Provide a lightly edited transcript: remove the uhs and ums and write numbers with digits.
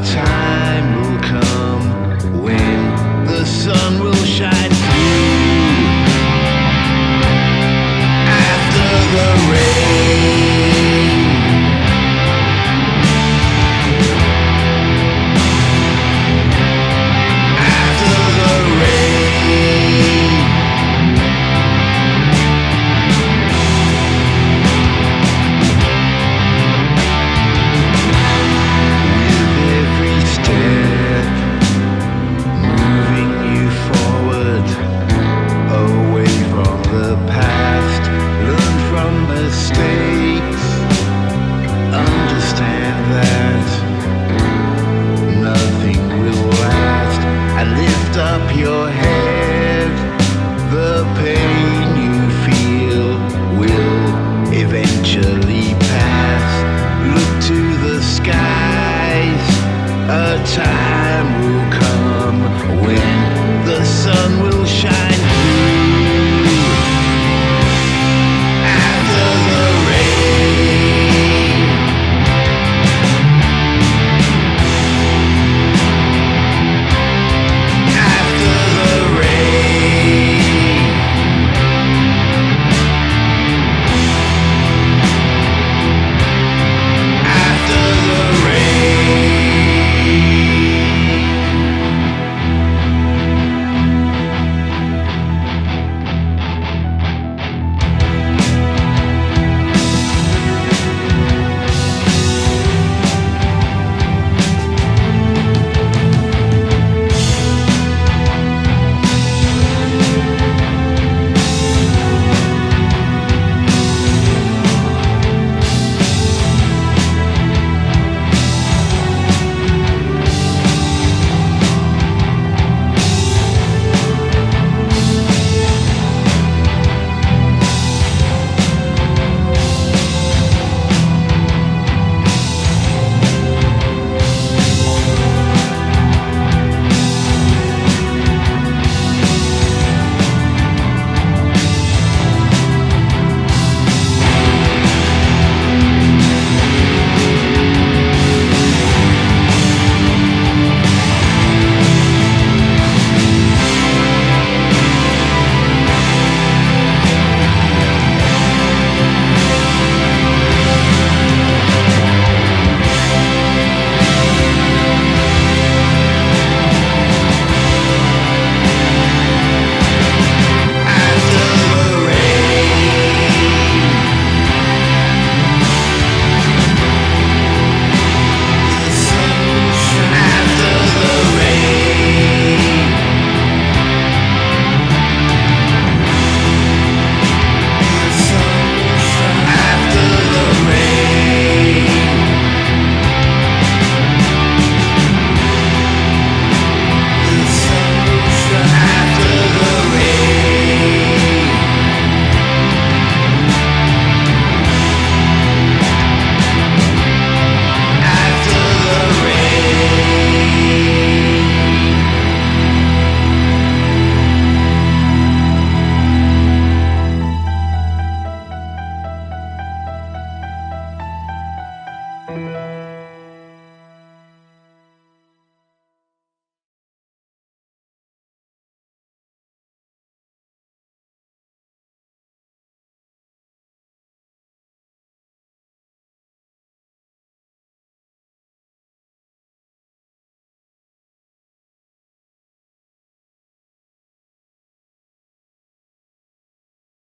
time will come when the sun will shine through after the rain. After the rain. With every step moving you forward, away from the past, learn from mistakes, understand that nothing will last, and lift up your head. The pain you feel will eventually pass. Look to the skies, a time will come when the sun will shine